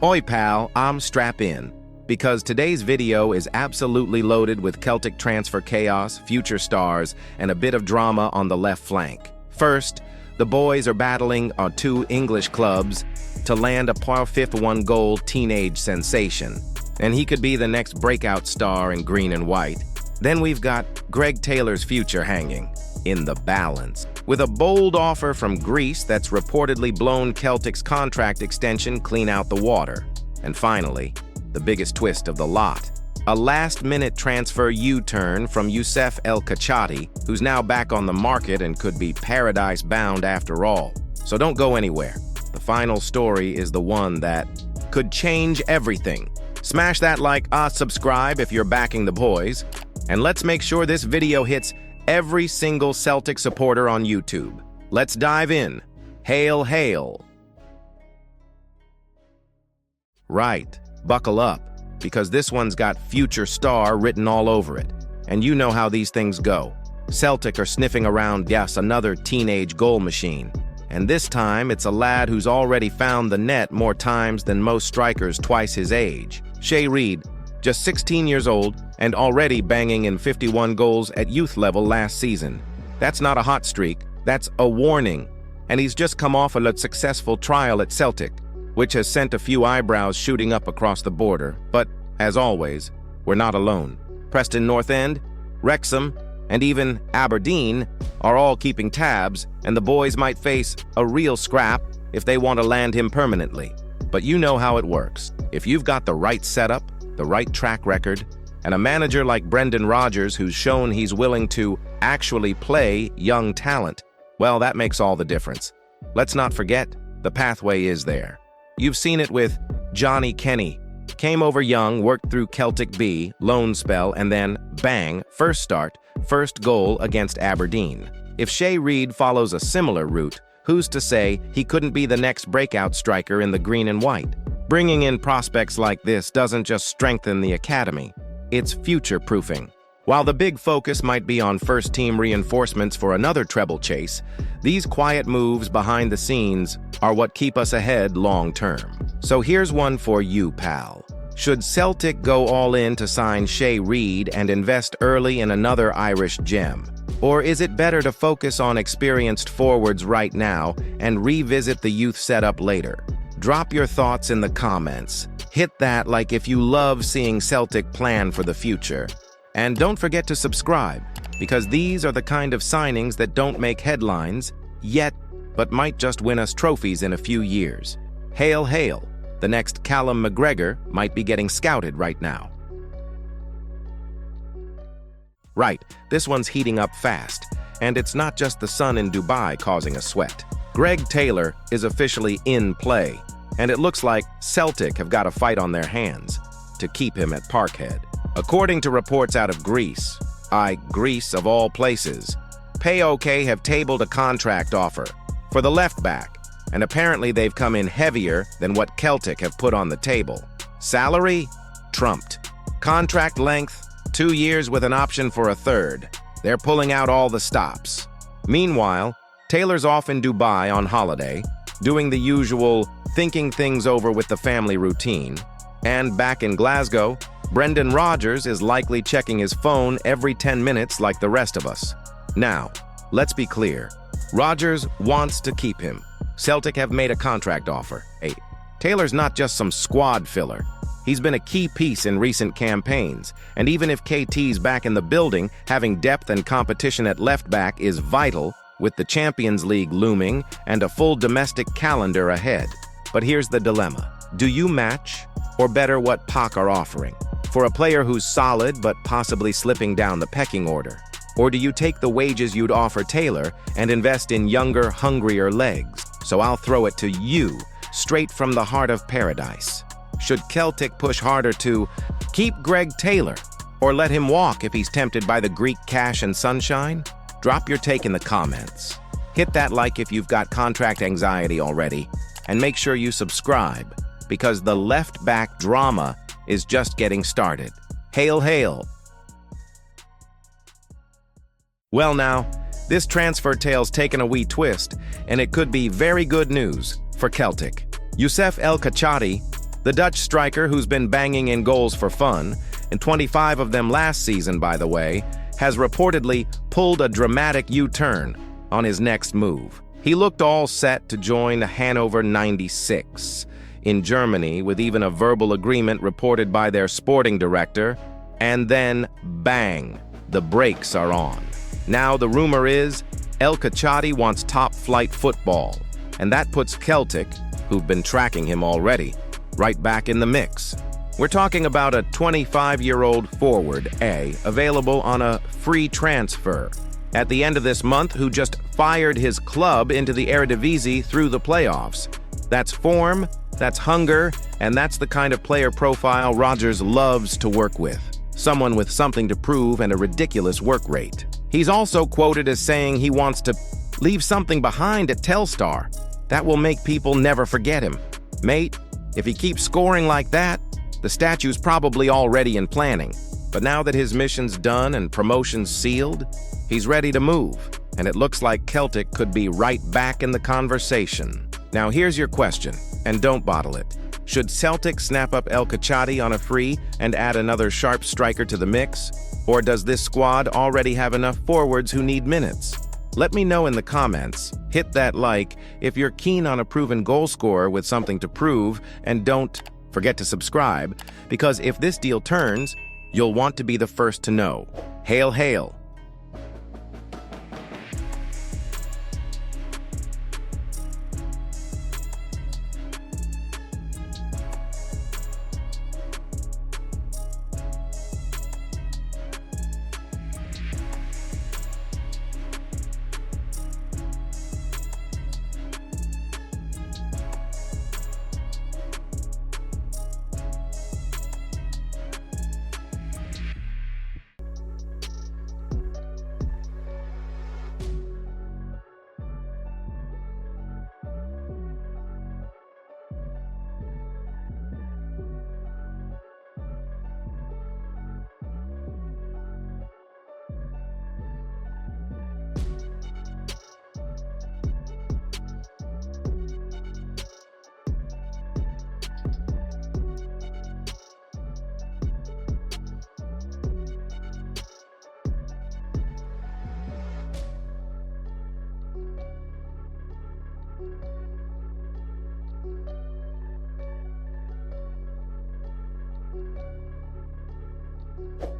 Oi pal, I'm strap in, because today's video is absolutely loaded with Celtic transfer chaos, future stars, and a bit of drama on the left flank. First, the boys are battling on two English clubs to land a fifth one-goal teenage sensation, and he could be the next breakout star in green and white. Then we've got Greg Taylor's future hanging in the balance, with a bold offer from Greece that's reportedly blown Celtic's contract extension clean out the water. And finally, the biggest twist of the lot, a last-minute transfer U-turn from Youssef El Kachati, who's now back on the market and could be paradise-bound after all. So don't go anywhere. The final story is the one that could change everything. Smash that like, subscribe if you're backing the boys, and let's make sure this video hits every single Celtic supporter on YouTube. Let's dive in. Hail, hail. Right, buckle up, because this one's got future star written all over it. And you know how these things go. Celtic are sniffing around, yes, another teenage goal machine. And this time, it's a lad who's already found the net more times than most strikers twice his age. Shay Reid, just 16 years old, and already banging in 51 goals at youth level last season. That's not a hot streak, that's a warning. And he's just come off a successful trial at Celtic, which has sent a few eyebrows shooting up across the border. But, as always, we're not alone. Preston North End, Wrexham, and even Aberdeen are all keeping tabs, and the boys might face a real scrap if they want to land him permanently. But you know how it works. If you've got the right setup, the right track record, and a manager like Brendan Rodgers who's shown he's willing to actually play young talent, well, that makes all the difference. Let's not forget, the pathway is there. You've seen it with Johnny Kenny. Came over young, worked through Celtic B, loan spell, and then, bang, first start, first goal against Aberdeen. If Shay Reid follows a similar route, who's to say he couldn't be the next breakout striker in the green and white? Bringing in prospects like this doesn't just strengthen the academy, it's future-proofing. While the big focus might be on first-team reinforcements for another treble chase, these quiet moves behind the scenes are what keep us ahead long-term. So here's one for you, pal. Should Celtic go all in to sign Shay Reid and invest early in another Irish gem? Or is it better to focus on experienced forwards right now and revisit the youth setup later? Drop your thoughts in the comments. Hit that like if you love seeing Celtic plan for the future. And don't forget to subscribe, because these are the kind of signings that don't make headlines yet, but might just win us trophies in a few years. Hail, hail. The next Callum McGregor might be getting scouted right now. Right, this one's heating up fast, and it's not just the sun in Dubai causing a sweat. Greg Taylor is officially in play, and it looks like Celtic have got a fight on their hands to keep him at Parkhead. According to reports out of Greece, Greece of all places, PAOK have tabled a contract offer for the left back, and apparently they've come in heavier than what Celtic have put on the table. Salary? Trumped. Contract length? 2 years with an option for a third. They're pulling out all the stops. Meanwhile, Taylor's off in Dubai on holiday, doing the usual thinking things over with the family routine. And back in Glasgow, Brendan Rodgers is likely checking his phone every 10 minutes like the rest of us. Now, let's be clear. Rodgers wants to keep him. Celtic have made a contract offer. Hey, Taylor's not just some squad filler. He's been a key piece in recent campaigns, and even if KT's back in the building, having depth and competition at left back is vital, with the Champions League looming and a full domestic calendar ahead. But here's the dilemma. Do you match, or better what PAOK are offering, for a player who's solid but possibly slipping down the pecking order? Or do you take the wages you'd offer Taylor and invest in younger, hungrier legs? So I'll throw it to you, straight from the heart of paradise. Should Celtic push harder to keep Greg Taylor, or let him walk if he's tempted by the Greek cash and sunshine? Drop your take in the comments. Hit that like if you've got contract anxiety already, and make sure you subscribe, because the left-back drama is just getting started. Hail, hail. Well now, this transfer tale's taken a wee twist, and it could be very good news for Celtic. Youssef El Kachati, The Dutch striker, who's been banging in goals for fun, and 25 of them last season, by the way, has reportedly pulled a dramatic U-turn on his next move. He looked all set to join Hannover 96 in Germany, with even a verbal agreement reported by their sporting director, and then, bang, the brakes are on. Now the rumor is El Kachati wants top-flight football, and that puts Celtic, who've been tracking him already, right back in the mix. We're talking about a 25-year-old forward, available on a free transfer at the end of this month, who just fired his club into the Eredivisie through the playoffs. That's form, that's hunger, and that's the kind of player profile Rodgers loves to work with. Someone with something to prove and a ridiculous work rate. He's also quoted as saying he wants to leave something behind at Telstar that will make people never forget him. Mate, if he keeps scoring like that, the statue's probably already in planning. But now that his mission's done and promotion's sealed, he's ready to move, and it looks like Celtic could be right back in the conversation. Now here's your question, and don't bottle it. Should Celtic snap up El Kachati on a free and add another sharp striker to the mix? Or does this squad already have enough forwards who need minutes? Let me know in the comments. Hit that like if you're keen on a proven goal scorer with something to prove, and don't forget to subscribe, because if this deal turns, you'll want to be the first to know. Hail, hail! You